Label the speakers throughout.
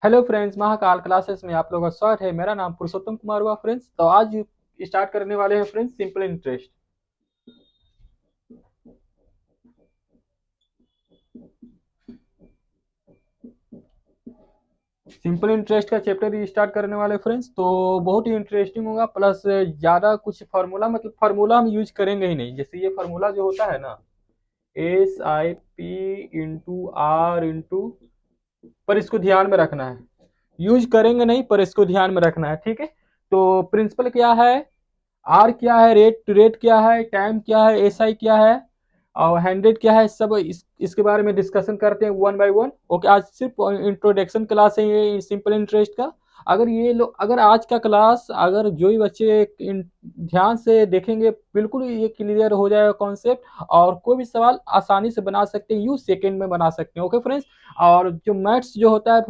Speaker 1: Hello friends, Mahakal classes में आप लोगों का स्वागत है। मेरा नाम पुरुषोत्तम कुमार हुआ फ्रेंड्स। तो आज स्टार्ट करने वाले हैं friends simple interest. Simple interest का चैप्टर स्टार्ट करने वाले फ्रेंड्स। तो बहुत ही इंटरेस्टिंग होगा, प्लस ज़्यादा कुछ फार्मूला मतलब फार्मूला हम यूज करेंगे ही नहीं। जैसे ये फार्मूला जो होता है ना, SIP × R पर इसको ध्यान में रखना है। यूज करेंगे नहीं पर इसको ध्यान में रखना है, ठीक है। तो प्रिंसिपल क्या है, आर क्या है, रेट रेट क्या है, टाइम क्या है, एसआई क्या है और हंड्रेड क्या है, सब इसके बारे में डिस्कशन करते हैं वन बाय वन। ओके, आज सिर्फ इंट्रोडक्शन क्लास है ये सिंपल इंटरेस्ट का। अगर ये लोग, अगर आज का क्लास अगर जो भी बच्चे ध्यान से देखेंगे, बिल्कुल ये क्लियर हो जाएगा कॉन्सेप्ट। और कोई भी सवाल आसानी से बना सकते हैं, यू सेकेंड में बना सकते हैं। Okay friends. और जो मैथ्स जो होता है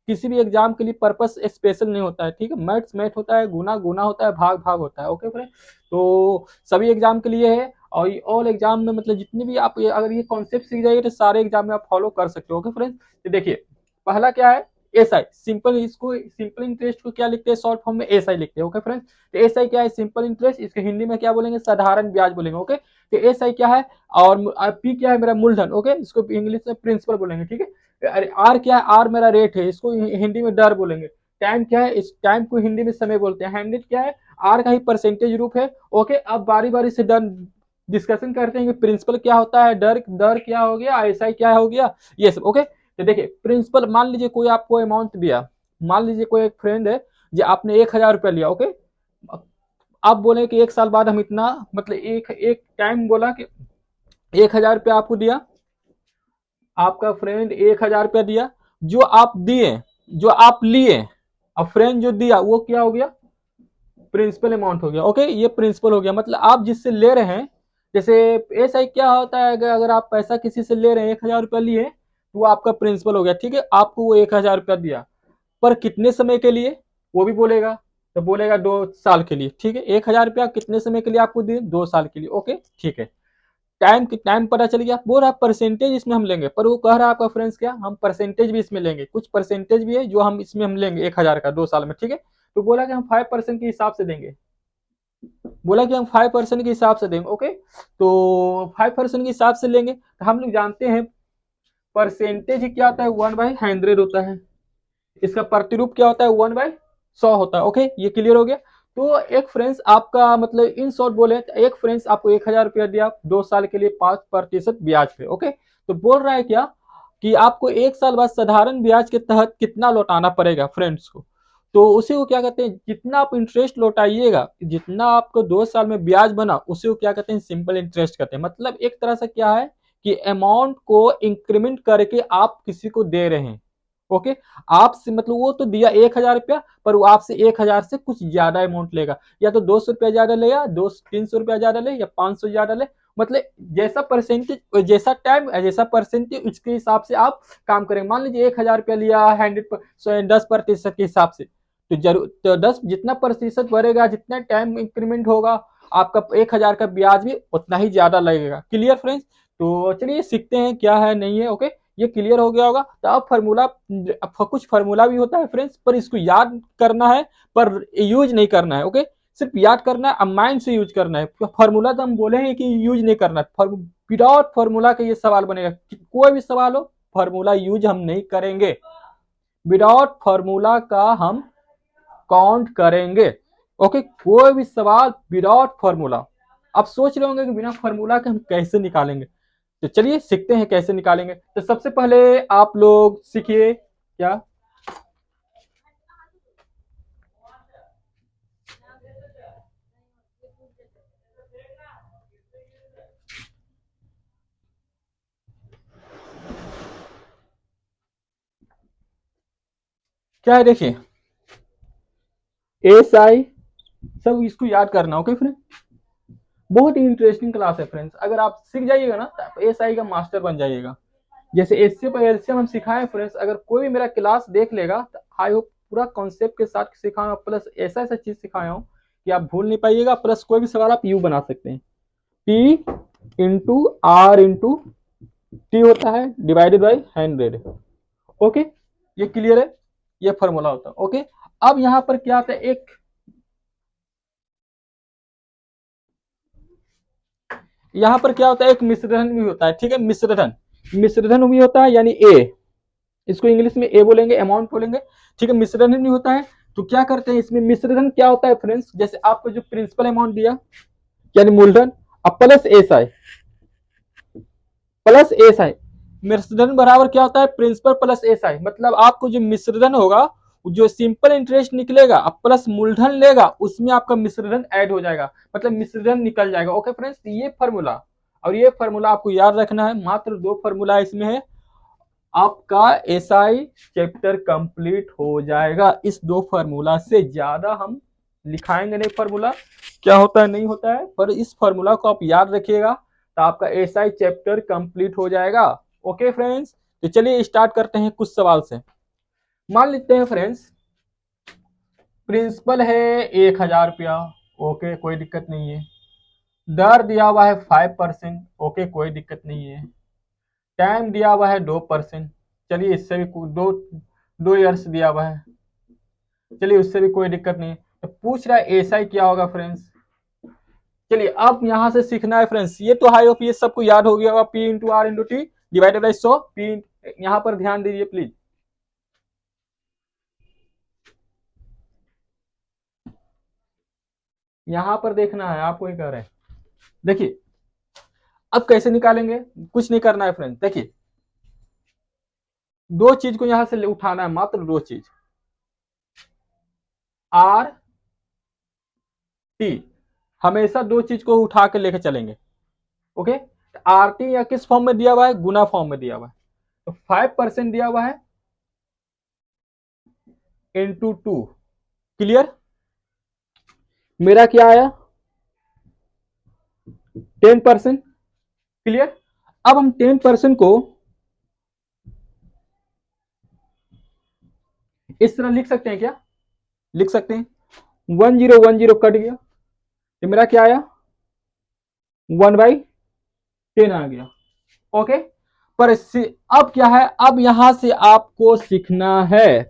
Speaker 1: किसी भी एग्जाम के लिए पर्पस स्पेशल नहीं होता है, ठीक है। मैथ्स मैथ होता है, गुना गुना होता है, भाग भाग होता है। Okay friend. तो सभी एग्जाम के लिए है। और ये ऑल एग्जाम में मतलब जितने भी आप अगर ये कॉन्सेप्ट सीख जाइए तो सारे एग्जाम में आप फॉलो कर सकते हो। Okay friends. तो देखिए, पहला क्या है, एस आई सिंपल। इसको सिंपल इंटरेस्ट को क्या लिखते हैं, शॉर्ट फॉर्म में एस आई लिखते हैं। Okay friends. तो एस आई क्या है, सिंपल इंटरेस्ट। इसके हिंदी में क्या बोलेंगे, साधारण ब्याज बोलेंगे। ओके। तो एस आई क्या है, और पी क्या है, मेरा मूलधन। ओके, इसको इंग्लिश में प्रिंसिपल बोलेंगे, ठीक है। अरे आर क्या है, आर मेरा रेट है, इसको हिंदी में डर बोलेंगे। टाइम क्या है, इस टाइम को हिंदी में समय बोलते हैं। हंड्रेड क्या है, आर का ही परसेंटेज रूप है। ओके, अब बारी बारी से डन डिस्कशन करते हैं कि प्रिंसिपल क्या होता है, डर दर क्या हो गया, एसआई क्या हो गया, ये सब। ओके। तो देखिए प्रिंसिपल, मान लीजिए कोई आपको अमाउंट दिया। मान लीजिए कोई एक फ्रेंड है जो आपने 1,000 रुपया लिया। ओके। आप बोले कि एक साल बाद हम इतना, मतलब एक एक टाइम बोला कि 1,000 रुपया आपको दिया, आपका फ्रेंड 1,000 रुपया दिया। जो आप दिए, जो आप लिए, अब फ्रेंड जो दिया वो क्या हो गया, प्रिंसिपल अमाउंट हो गया। ओके, ये प्रिंसिपल हो गया। मतलब आप जिससे ले रहे हैं, जैसे ऐसा ही क्या होता है, अगर आप पैसा किसी से ले रहे हैं, 1,000 रुपया लिए, तो वो आपका प्रिंसिपल हो गया, ठीक है। आपको वो 1,000 रुपया दिया, पर कितने समय के लिए, वो भी बोलेगा। तो बोलेगा 2 साल के लिए, ठीक है। 1,000 रुपया कितने समय के लिए आपको दिए, 2 साल के लिए। ओके, ठीक है। टाइम पता चल गया। बोल रहा परसेंटेज इसमें हम लेंगे, पर वो कह रहा है आपका फ्रेंड्स क्या, हम परसेंटेज भी इसमें लेंगे, कुछ परसेंटेज भी है जो हम इसमें हम लेंगे 1,000 का 2 साल में, ठीक है। तो बोला कि हम 5% के हिसाब से देंगे। बोला कि हम 5% के हिसाब से देंगे। ओके। तो 5% के हिसाब से लेंगे, तो हम लोग जानते हैं परसेंटेज क्या होता है, 1/100 होता है। इसका प्रतिरूप क्या होता है, 1/100 होता है। ओके, ये क्लियर हो गया। तो एक फ्रेंड्स आपका मतलब इन शॉर्ट बोले तो एक फ्रेंड्स आपको 1,000 रुपया दिया 2 साल के लिए 5% ब्याज पे। ओके। तो बोल रहा है क्या कि आपको 1 साल बाद साधारण ब्याज के तहत कितना लौटाना पड़ेगा फ्रेंड्स को। तो उसी को क्या कहते हैं, जितना आप इंटरेस्ट लौटाइएगा, जितना आपको 2 साल में ब्याज बना, उसी को क्या कहते हैं, सिंपल इंटरेस्ट कहते हैं। मतलब एक तरह से क्या है कि अमाउंट को इंक्रीमेंट करके आप किसी को दे रहे हैं। ओके। आपसे मतलब वो तो दिया 1,000 रुपया, पर वो आपसे 1,000 से कुछ ज्यादा अमाउंट लेगा। या तो 200 रुपया ज्यादा ले, या 200-300 रुपया ज्यादा ले, या 500 ज्यादा ले। मतलब जैसा परसेंटेज, जैसा टाइम, जैसा परसेंटेज, उसके हिसाब से आप काम करेंगे। मान लीजिए 1,000 रुपया लिया 10% के हिसाब से, तो जरूर तो 10 जितना प्रतिशत बढ़ेगा, जितना टाइम इंक्रीमेंट होगा, आपका 1,000 का ब्याज भी उतना ही ज्यादा लगेगा। Clear friends. तो चलिए सीखते हैं क्या है नहीं है। ओके, ये क्लियर हो गया होगा। तो अब फार्मूला, कुछ फार्मूला भी होता है फ्रेंड्स, पर इसको याद करना है, पर यूज नहीं करना है। ओके, सिर्फ याद करना है, अब माइंड से यूज करना है। फार्मूला तो हम बोले हैं कि यूज नहीं करना है। विदाउट फार्मूला के ये सवाल बनेगा, कोई भी सवाल हो, फार्मूला यूज हम नहीं करेंगे। विदाउट फार्मूला का हम काउंट करेंगे। ओके, कोई भी सवाल विदाउट फार्मूला। आप सोच रहे होंगे कि बिना फार्मूला के हम कैसे निकालेंगे। तो चलिए सीखते हैं कैसे निकालेंगे। तो सबसे पहले आप लोग सीखिए क्या, क्या है, देखिए एस आई, सब इसको याद करना। ओके फ्रेंड, बहुत ही इंटरेस्टिंग क्लास है फ्रेंड्स। अगर आप सीख जाइएगा ना तो आप एस आई का मास्टर बन जाइएगा। जैसे एससी पर एलसीएम हम सिखाए फ्रेंड्स, अगर कोई भी मेरा क्लास देख लेगा तो आई होप पूरा कॉन्सेप्ट के साथ सिखाया, प्लस ऐसा ऐसा चीज सिखाया हूँ कि आप भूल नहीं पाइएगा। प्लस कोई भी सवाल आप यू बना सकते हैं, P × R × T होता है, डिवाइडेड बाई 100। ओके, ये क्लियर है। ये फॉर्मूला होता है। ओके, अब यहाँ पर क्या आता है, यहाँ पर क्या होता है, एक मिश्रण भी होता है, ठीक है, मिश्रण भी होता है, यानी ए, इसको इंग्लिश में ए बोलेंगे, अमाउंट बोलेंगे, ठीक है, मिश्रण भी होता है। तो क्या करते हैं इसमें, मिश्रण क्या होता है फ्रेंड्स, जैसे आपको जो प्रिंसिपल अमाउंट दिया यानी मूलधन, अब प्लस एस आई, मिश्रण बराबर क्या होता है, प्रिंसिपल प्लस एस आई, मतलब आपको जो मिश्रण होगा, जो सिंपल इंटरेस्ट निकलेगा अब प्लस मूलधन लेगा, उसमें आपका मिश्रण ऐड हो जाएगा, मतलब मिश्रण निकल जाएगा। ओके फ्रेंड्स, ये फॉर्मूला, और ये फॉर्मूला आपको याद रखना है, मात्र 2 फॉर्मूला इसमें है, आपका एसआई चैप्टर कंप्लीट हो जाएगा। इस 2 फॉर्मूला से ज्यादा हम लिखाएंगे नहीं फॉर्मूला, क्या होता है नहीं होता है, पर इस फॉर्मूला को आप याद रखिएगा तो आपका एसआई चैप्टर कंप्लीट हो जाएगा। ओके फ्रेंड्स, तो चलिए स्टार्ट करते हैं कुछ सवाल से। मान लेते हैं फ्रेंड्स, प्रिंसिपल है 1000 रुपया, ओके कोई दिक्कत नहीं है, दर दिया हुआ है 5%, ओके कोई दिक्कत नहीं है, टाइम दिया हुआ है 2%, चलिए इससे भी दो 2 ईयर्स दिया हुआ है, चलिए उससे भी कोई दिक्कत नहीं। तो पूछ रहा है एसआई क्या होगा फ्रेंड्स। चलिए अब यहां से सीखना है फ्रेंड्स, ये तो हाई ऑफ ये सबको याद हो गया होगा, P into R into T divided by 100, P, यहां पर ध्यान दीजिए प्लीज, यहां पर देखना है आपको, ही कह रहे हैं। देखिए अब कैसे निकालेंगे, कुछ नहीं करना है फ्रेंड्स, देखिए 2 चीज को यहां से उठाना है, मात्र 2 चीज, आर टी, हमेशा 2 चीज को उठा के लेके चलेंगे। ओके, आर टी या किस फॉर्म में दिया हुआ है, गुना फॉर्म में दिया हुआ है, तो 5% दिया हुआ है इंटू 2, क्लियर, मेरा क्या आया 10%, क्लियर। अब हम 10% को इस तरह लिख सकते हैं क्या, लिख सकते हैं, 1010 कट गया, तो मेरा क्या आया 1/10 आ गया। ओके, पर अब क्या है, अब यहां से आपको सीखना है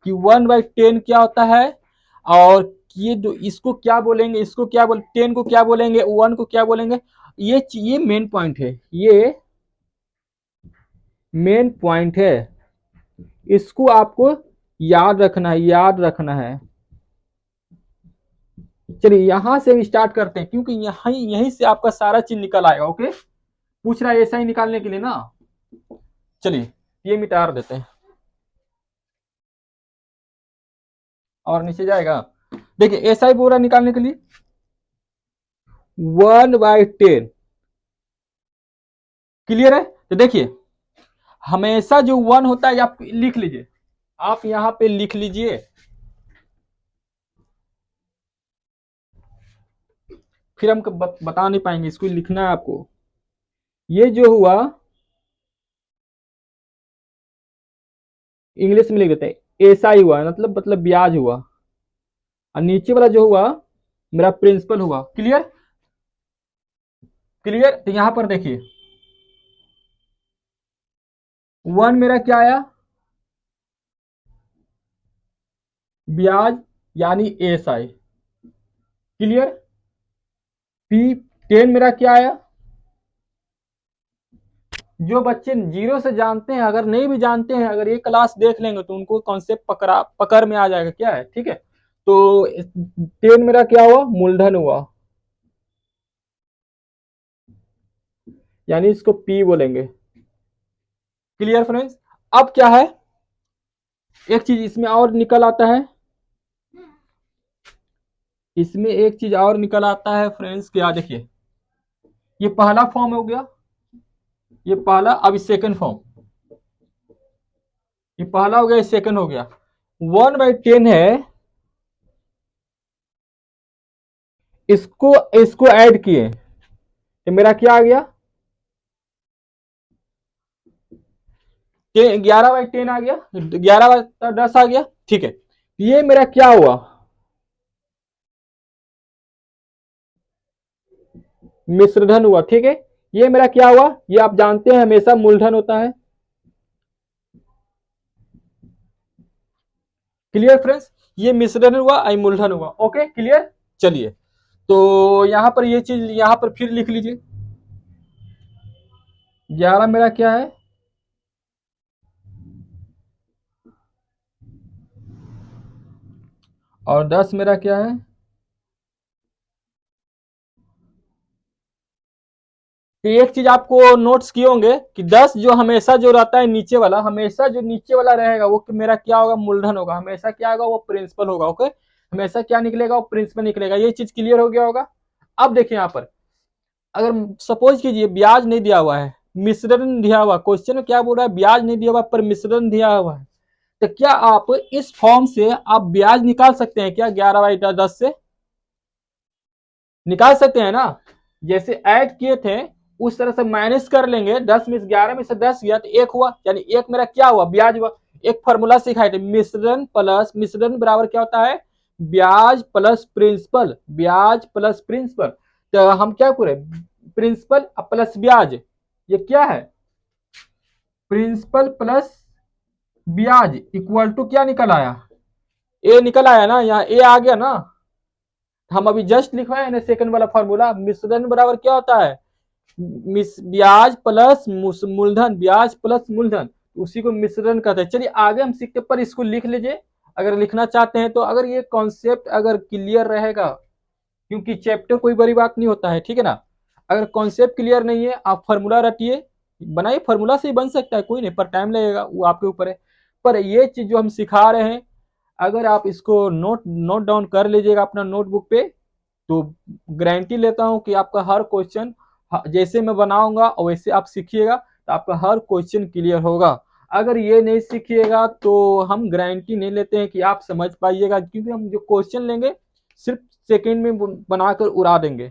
Speaker 1: कि 1/10 क्या होता है, और ये इसको क्या बोलेंगे, इसको क्या बोल, 10 को क्या बोलेंगे, 1 को क्या बोलेंगे, ये मेन पॉइंट है, ये मेन पॉइंट है, इसको आपको याद रखना है, याद रखना है। चलिए यहां से हम स्टार्ट करते हैं, क्योंकि यहीं से आपका सारा चीज निकल आएगा। ओके, पूछ रहा है ऐसा ही निकालने के लिए ना, चलिए ये मिटा देते हैं और नीचे जाएगा। देखिए ऐसा ही बोल रहा निकालने के लिए 1/10, क्लियर है। तो देखिए हमेशा जो 1 होता है, आप लिख लीजिए, आप यहां पे लिख लीजिए, फिर हम बता नहीं पाएंगे, इसको लिखना है आपको। ये जो हुआ इंग्लिश में लिख देते हैं, ऐसा ही हुआ, मतलब ब्याज हुआ, और नीचे वाला जो हुआ मेरा प्रिंसिपल हुआ, क्लियर, क्लियर। तो यहां पर देखिए 1 मेरा क्या आया, ब्याज यानी एस आई, क्लियर। पी 10 मेरा क्या आया, जो बच्चे जीरो से जानते हैं, अगर नहीं भी जानते हैं, अगर ये क्लास देख लेंगे तो उनको कॉन्सेप्ट पकड़ में आ जाएगा, क्या है, ठीक है। तो 10 मेरा क्या हुआ, मूलधन हुआ, यानी इसको पी बोलेंगे, क्लियर फ्रेंड्स। अब क्या है, एक चीज इसमें और निकल आता है, इसमें एक चीज और निकल आता है फ्रेंड्स, क्या देखिए, ये पहला फॉर्म हो गया, ये पहला, अब सेकंड फॉर्म, ये पहला हो गया, सेकंड हो गया, 1/10 है, इसको इसको ऐड किए तो मेरा क्या आ गया, 11/10 आ गया, 11/10 आ गया, ठीक है। ये मेरा क्या हुआ, मिश्रधन हुआ, ठीक है। ये मेरा क्या हुआ, ये आप जानते हैं हमेशा मूलधन होता है, क्लियर फ्रेंड्स, ये मिश्रण हुआ, आई मूलधन हुआ। Okay clear. चलिए, तो यहां पर ये चीज यहां पर फिर लिख लीजिए। 11 मेरा क्या है, और 10 मेरा क्या है। तो एक चीज आपको नोट्स किए होंगे कि 10 जो हमेशा जो रहता है नीचे वाला, हमेशा जो नीचे वाला रहेगा वो मेरा क्या होगा, मूलधन होगा। हमेशा क्या होगा, वो प्रिंसिपल होगा। ओके, हमेशा क्या निकलेगा, वो प्रिंसिपल निकलेगा। ये चीज क्लियर हो गया होगा। अब देखिए यहाँ पर, अगर सपोज कीजिए ब्याज नहीं दिया हुआ है, मिश्रण दिया हुआ, क्वेश्चन में क्या बोल रहा है, ब्याज नहीं दिया हुआ पर मिश्रण दिया हुआ है, तो क्या आप इस फॉर्म से आप ब्याज निकाल सकते हैं क्या, 11/10 से निकाल सकते हैं ना। जैसे ऐड किए थे उस तरह से माइनस कर लेंगे। 10 में 11 में से 10 गया तो 1 हुआ, यानी 1 मेरा क्या हुआ, ब्याज हुआ। एक फॉर्मूला सिखाए थे, मिश्रण प्लस, मिश्रण बराबर क्या होता है, ब्याज प्लस प्रिंसिपल, ब्याज प्लस प्रिंसिपल। तो हम क्या करें, प्रिंसिपल प्लस ब्याज, ये क्या है, प्रिंसिपल प्लस ब्याज इक्वल टू क्या निकल आया, ए निकल आया ना, यहाँ ए आ गया ना। हम अभी जस्ट लिखवाए ना सेकंड वाला फॉर्मूला, मिश्रण बराबर क्या होता है, ब्याज प्लस मूलधन, ब्याज प्लस मूलधन, उसी को मिश्रण कहते हैं। चलिए आगे हम सीखते, पर इसको लिख लीजिए अगर लिखना चाहते हैं तो। अगर ये कॉन्सेप्ट अगर क्लियर रहेगा, क्योंकि चैप्टर कोई बड़ी बात नहीं होता है, ठीक है ना। अगर कॉन्सेप्ट क्लियर नहीं है, आप फार्मूला रटिए, बनाइए, फार्मूला से ही बन सकता है, कोई नहीं, पर टाइम लगेगा, वो आपके ऊपर है। पर ये चीज जो हम सिखा रहे हैं, अगर आप इसको नोट नोट डाउन कर लीजिएगा अपना नोटबुक पे, तो गारंटी लेता हूं कि आपका हर क्वेश्चन जैसे मैं बनाऊंगा और वैसे आप सीखिएगा तो आपका हर क्वेश्चन क्लियर होगा। अगर ये नहीं सीखिएगा तो हम गारंटी नहीं लेते हैं कि आप समझ पाइएगा, क्योंकि हम जो क्वेश्चन लेंगे सिर्फ सेकंड में बनाकर उड़ा देंगे,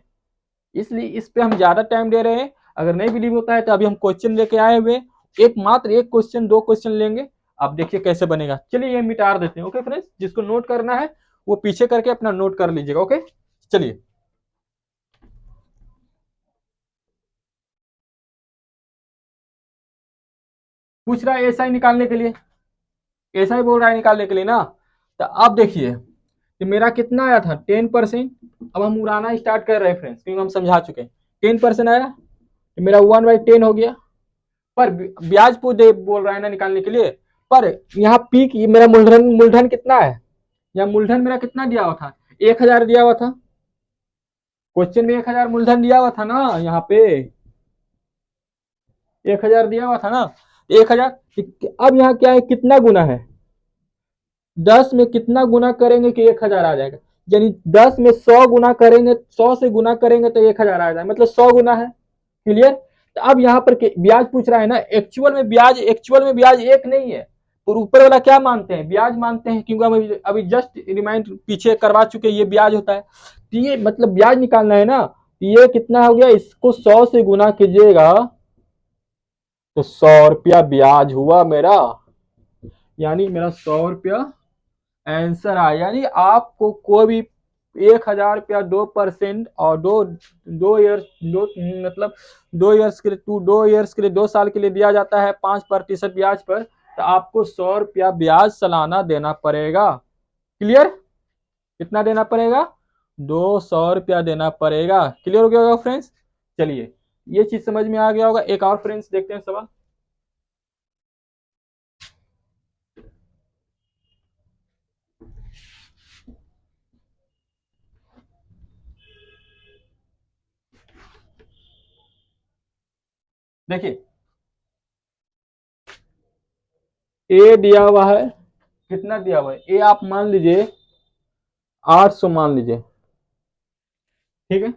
Speaker 1: इसलिए इस पे हम ज्यादा टाइम दे रहे हैं। अगर नहीं बिलीव होता है तो अभी हम क्वेश्चन लेके आए हुए, एक मात्र एक क्वेश्चन, दो क्वेश्चन लेंगे, आप देखिए कैसे बनेगा। चलिए ये मिटा देते हैं। ओके फ्रेंड्स, जिसको नोट करना है वो पीछे करके अपना नोट कर लीजिएगा। ओके चलिए, पूछ रहा है एसआई निकालने के लिए, एसआई बोल रहा है निकालने के लिए ना। तो अब देखिए कि मेरा कितना आया था, 10%। अब हम उड़ाना स्टार्ट कर रहे हैं फ्रेंड्स, क्योंकि हम समझा चुके हैं। 10% आया तो मेरा 1/10 हो गया। पर ब्याज को दे बोल रहा है ना निकालने के लिए। पर यहाँ पीक मेरा मूलधन, मूलधन कितना है, यहाँ मूलधन मेरा कितना दिया हुआ था, 1000 दिया हुआ था। क्वेश्चन में 1000 मूलधन दिया हुआ था ना, यहाँ पे 1000 दिया हुआ था ना, 1000। अब यहाँ क्या है, कितना गुना है, 10 में कितना गुना करेंगे कि 1000 आ जाएगा, यानी 10 में 100 गुना करेंगे, 100 से गुना करेंगे तो 1000 आ जाएगा, मतलब 100 गुना है। क्लियर। तो अब यहाँ पर ब्याज पूछ रहा है ना, एक्चुअल में ब्याज, एक्चुअल में ब्याज एक नहीं है, और ऊपर वाला क्या मानते हैं, ब्याज मानते हैं, क्योंकि हम अभी जस्ट रिमाइंड पीछे करवा चुके ये ब्याज होता है। तो ये मतलब ब्याज निकालना है ना, तो ये कितना हो गया, इसको 100 से गुना कीजिएगा तो 100 रुपया ब्याज हुआ मेरा, यानी मेरा 100 रुपया आंसर आया। यानी आपको कोई भी 1000 रुपया 2% और दो दो ईयर्स, दो मतलब 2 ईयर्स के लिए, 2 ईयर्स के लिए, 2 साल के लिए दिया जाता है 5% ब्याज पर, तो आपको 100 रुपया ब्याज सालाना देना पड़ेगा। क्लियर, कितना देना पड़ेगा, 200 रुपया देना पड़ेगा। क्लियर हो गया होगा फ्रेंड्स। चलिए ये चीज समझ में आ गया होगा। एक और फ्रेंड्स देखते हैं सवाल। देखिए ए दिया हुआ है, कितना दिया हुआ है, ए आप मान लीजिए 800 मान लीजिए, ठीक है।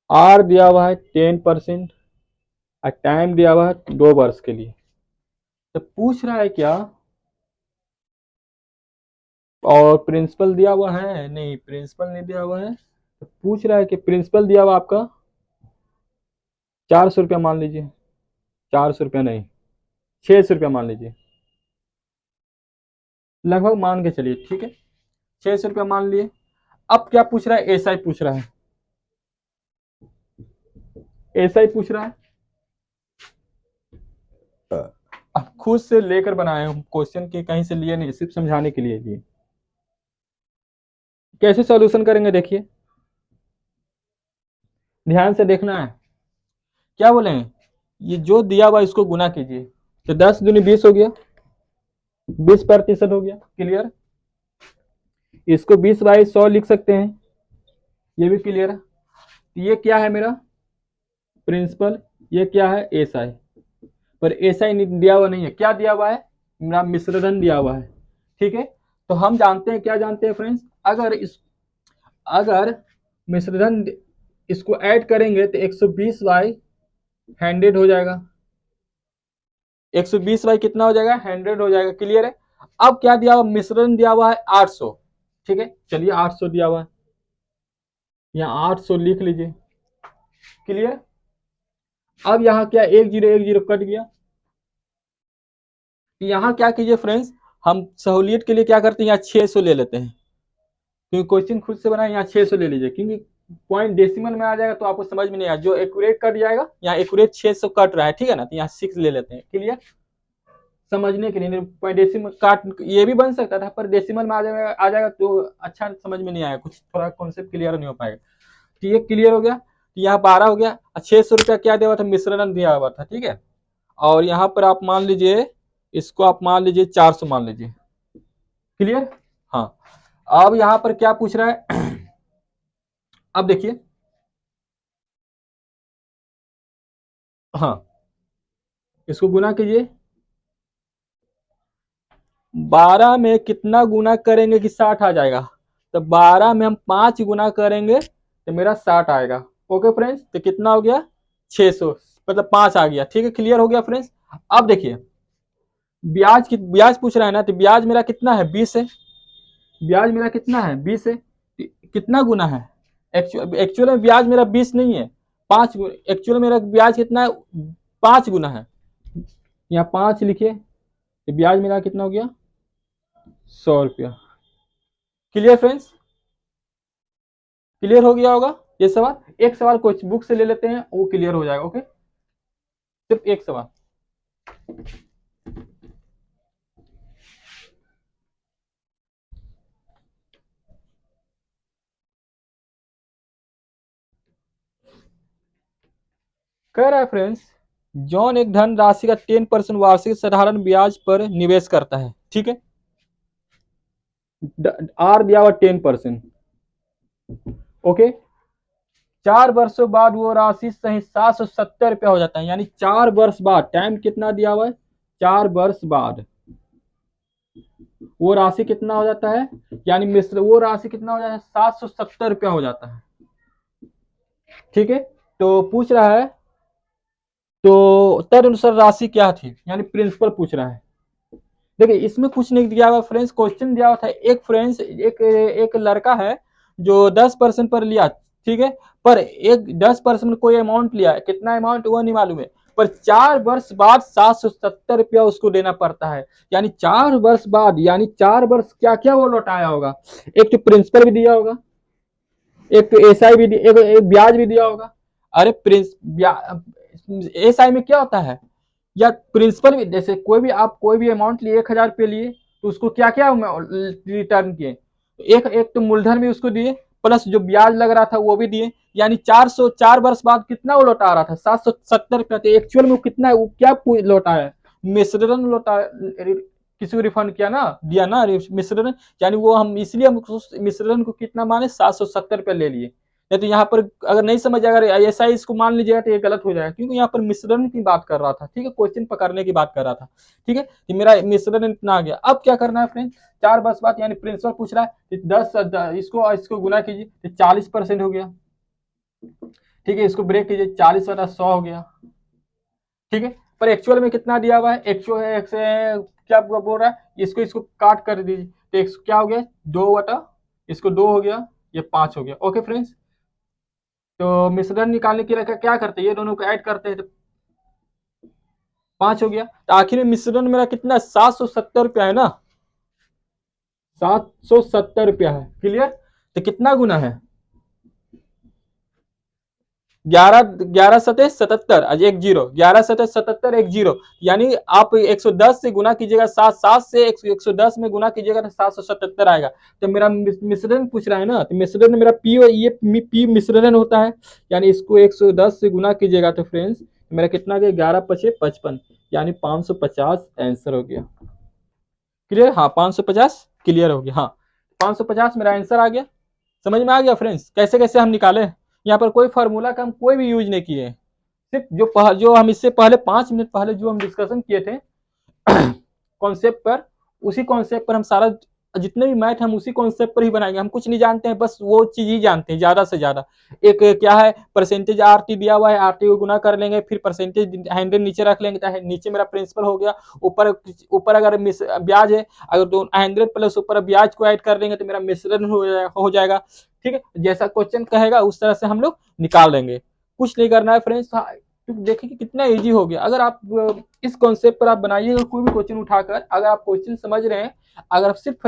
Speaker 1: आर दिया हुआ है 10%, और टाइम दिया हुआ है 2 वर्ष के लिए। तो पूछ रहा है क्या, और प्रिंसिपल दिया हुआ है, नहीं प्रिंसिपल नहीं दिया हुआ है। तो पूछ रहा है कि प्रिंसिपल दिया हुआ आपका 400 रुपया मान लीजिए, 400 रुपया नहीं, 600 रुपया मान लीजिए, लगभग मान के चलिए, ठीक है। 600 रुपया मान लिए। अब क्या पूछ रहा है, एसआई पूछ रहा है, एसआई पूछ रहा है। अब खुद से लेकर बनाए हूँ, क्वेश्चन के कहीं से लिए नहीं, सिर्फ समझाने के लिए लिए। कैसे सॉल्यूशन करेंगे देखिए, ध्यान से देखना है। क्या बोले, ये जो दिया हुआ इसको गुना कीजिए, तो 10 दूनी 20 हो गया, 20% हो गया। क्लियर, इसको 20/100 लिख सकते हैं, ये भी क्लियर है। ये क्या है मेरा प्रिंसिपल, ये क्या है एसआई, पर एसआई दिया हुआ नहीं है, क्या दिया हुआ है मेरा मिश्रण दिया हुआ है। ठीक है, तो हम जानते हैं, क्या जानते हैं फ्रेंड्स, अगर मिश्रण इसको ऐड करेंगे तो 120/100 हो जाएगा, 120 कितना हो जाएगा 100 हो जाएगा। क्लियर है। अब क्या दिया हुआ, मिश्रण दिया हुआ है 800। ठीक है, चलिए 800 दिया हुआ है, यहाँ 800 लिख लीजिए। क्लियर, अब यहाँ क्या 10 कट गया, यहाँ क्या कीजिए फ्रेंड्स, हम सहूलियत के लिए क्या करते हैं, यहाँ 600 ले लेते हैं, क्योंकि क्वेश्चन खुद से बनाए, यहाँ 600 ले लीजिए, क्योंकि पॉइंट डेसिमल में आ जाएगा तो आपको समझ में नहीं आया, जो एक्यूरेट कट जाएगा, यहाँ एक्यूरेट 600 कट रहा है, ठीक है ना, तो यहाँ 6 ले लेते हैं। क्लियर, समझने के लिए पॉइंट डेसिमल काट ये भी बन सकता था, पर डेसिमल में आ जाएगा तो अच्छा समझ में नहीं आएगा, कुछ थोड़ा कॉन्सेप्ट क्लियर नहीं हो पाएगा। तो ये क्लियर हो गया, तो यहाँ 12 हो गया, 600 रुपया क्या दिया हुआ था, मिश्रण दिया हुआ था। ठीक है, और यहाँ पर आप मान लीजिए, इसको आप मान लीजिए 400 मान लीजिए। क्लियर, हाँ। अब यहाँ पर क्या पूछ रहा है अब देखिए, हाँ, इसको गुना कीजिए, 12 में कितना गुना करेंगे कि 60 आ जाएगा, तो 12 में हम 5 गुना करेंगे तो मेरा 60 आएगा। ओके फ्रेंड्स, तो कितना हो गया 600, मतलब 5 आ गया। ठीक है, क्लियर हो गया फ्रेंड्स। अब देखिए, ब्याज पूछ रहा है ना, तो ब्याज मेरा कितना है 20 है, ब्याज मेरा कितना है 20 है, कितना गुना है, एक्चुअल में ब्याज मेरा 20 नहीं है, 5, एक्चुअल मेरा ब्याज कितना है 5 गुना है, यहाँ 5 लिखिए, तो ब्याज मेरा कितना हो गया 100 रुपया। क्लियर फ्रेंड्स, क्लियर हो गया होगा ये सवाल, एक सवाल कोई बुक से ले लेते हैं, वो क्लियर हो जाएगा। ओके, सिर्फ एक सवाल। कह रहा है फ्रेंड्स, जॉन एक धन राशि का 10% वार्षिक साधारण ब्याज पर निवेश करता है। ठीक है, आर दिया हुआ 10%। ओके, 4 वर्षों बाद वो राशि सही 770 रुपया हो जाता है, यानी 4 वर्ष बाद, टाइम कितना दिया हुआ है 4 वर्ष बाद वो राशि कितना हो जाता है, यानी मिश्र वो राशि कितना हो जाता है 770 रुपया हो जाता है। ठीक है, तो पूछ रहा है, तो तदनुसार राशि क्या थी, यानी प्रिंसिपल पूछ रहा है। देखिए, इसमें कुछ नहीं दिया हुआ फ्रेंड्स, क्वेश्चन दिया हुआ था, एक फ्रेंड्स एक लड़का है जो 10% पर लिया। ठीक है, पर एक 10% कोई अमाउंट लिया है, कितना अमाउंट वो नहीं मालूम है, पर 4 वर्ष बाद 770 रुपया उसको देना पड़ता है, यानी 4 वर्ष बाद, यानी 4 वर्ष क्या क्या वो लौटाया होगा, एक तो प्रिंसिपल भी दिया होगा, एक तो एसआई भी एक ब्याज भी दिया होगा। अरे प्रिंस एसआई में क्या होता है, या प्रिंसिपल भी, जैसे कोई भी अमाउंट लिए 1000 रुपये लिए, तो उसको क्या क्या रिटर्न किए, एक एक तो मूलधन भी उसको दिए, प्लस जो ब्याज लग रहा था वो भी दिए, यानी 4 वर्ष बाद कितना वो लौटा रहा था 770 रुपया, तो एक्चुअल में वो कितना वो क्या लौटा है, मिश्रण लौटा, किसी को रिफंड किया ना, दिया ना मिश्रण, यानी वो हम इसलिए हम मिश्रण को कितना माने 770 रुपया ले लिए। नहीं तो यहाँ पर अगर नहीं समझ, अगर ऐसा ही इसको मान लीजिएगा तो ये गलत हो जाएगा, क्योंकि यहाँ पर मिश्रण की बात कर रहा था। ठीक है, क्वेश्चन पकड़ने की बात कर रहा था। ठीक है, तो मेरा मिश्रण इतना आ गया। अब क्या करना है फ्रेंड, 4 वर्ष बाद, यानी प्रिंसिपल पूछ रहा है 10 इसको गुना कीजिए तो 40% हो गया। ठीक है, इसको ब्रेक कीजिए, 40/100 हो गया। ठीक है, पर एक्चुअल में कितना दिया हुआ है, एक्चुअल क्या बोल रहा है, इसको इसको काट कर दीजिए, तो क्या हो गया 2 इसको 2 हो गया, ये 5 हो गया। ओके फ्रेंड्स, तो मिश्रण निकालने के लिए क्या करते हैं, ये दोनों को ऐड करते हैं, तो 5 हो गया, तो आखिर में मिश्रण मेरा कितना 770 रुपया है ना, 770 रुपया है। क्लियर, तो कितना गुना है 11 11 सतह 77 आज 1 जीरो, 11 सतह 77 1 जीरो, यानी आप 110 से गुना कीजिएगा, 7 से 110 में गुना कीजिएगा तो 777 आएगा। तो मेरा मिश्रण पूछ रहा है ना, तो मिश्रण मेरा पी, ये पी मिश्रण होता है, यानी इसको 110 से गुना कीजिएगा तो फ्रेंड्स मेरा कितना गया, 11 पचे 55, यानी 550 आंसर हो गया। क्लियर, हाँ 550 क्लियर हो गया, हाँ 550 मेरा आंसर आ गया। समझ में आ गया फ्रेंड्स, कैसे कैसे हम निकाले। यहाँ पर कोई फार्मूला का हम कोई भी यूज नहीं किए, सिर्फ जो हम इससे पहले 5 मिनट पहले जो हम डिस्कशन किए थे कॉन्सेप्ट पर, उसी कॉन्सेप्ट पर हम सारा जितने भी मैथ हम उसी कॉन्सेप्ट पर ही बनाएंगे। हम कुछ नहीं जानते हैं, बस वो चीज ही जानते हैं ज्यादा से ज्यादा। एक क्या है, परसेंटेज आर टी दिया हुआ है, आर टी को गुना कर लेंगे, फिर परसेंटेज 100 नीचे रख लेंगे, तो नीचे मेरा प्रिंसिपल हो गया। ऊपर ऊपर अगर ब्याज है, अगर 100 प्लस ऊपर ब्याज को ऐड कर लेंगे तो मेरा मिश्रण हो जाएगा। ठीक है, जैसा क्वेश्चन कहेगा उस तरह से हम लोग निकाल लेंगे, कुछ नहीं करना है फ्रेंड्स। देखिए कि कितना इजी हो गया। अगर आप इस कॉन्सेप्ट पर आप बनाइएगा कोई भी क्वेश्चन उठाकर, अगर आप क्वेश्चन समझ रहे हैं, अगर सिर्फ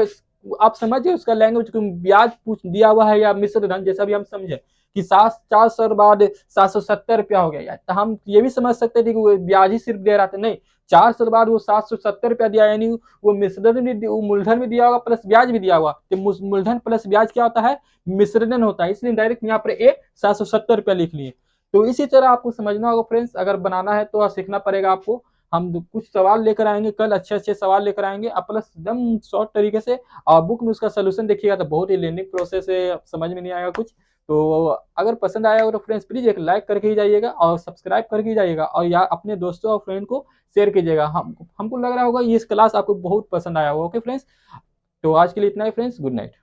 Speaker 1: आप समझिए उसका लैंग्वेज, ब्याज पूछ दिया हुआ है या मिश्र धन, जैसा भी हम समझे कि 400 बाद 770 रुपया हो गया, तो हम ये भी समझ सकते थे कि वो ब्याज ही सिर्फ दे रहा था, नहीं 400 बाद वो 770 रुपया दिया, यानी वो मिश्रण भी, वो मूलधन भी दिया होगा प्लस ब्याज भी दिया हुआ। तो मूलधन प्लस ब्याज क्या होता है, मिश्रण होता है, इसलिए डायरेक्ट यहाँ पर ए 770 रुपया लिख लिए। तो इसी तरह आपको समझना होगा फ्रेंड्स, अगर बनाना है तो सीखना पड़ेगा आपको। हम कुछ सवाल लेकर आएंगे कल, अच्छे अच्छे सवाल लेकर आएंगे प्लस एकदम शॉर्ट तरीके से, और बुक में उसका सोल्यूशन देखिएगा तो बहुत ही लेर्निंग प्रोसेस है, समझ में नहीं आएगा कुछ। तो अगर पसंद आया हो तो फ्रेंड्स प्लीज एक लाइक करके ही जाइएगा और सब्सक्राइब करके ही जाइएगा, और या अपने दोस्तों और फ्रेंड को शेयर कीजिएगा। हमको लग रहा होगा ये क्लास आपको बहुत पसंद आया होगा। ओके फ्रेंड्स, तो आज के लिए इतना ही फ्रेंड्स, गुड नाइट।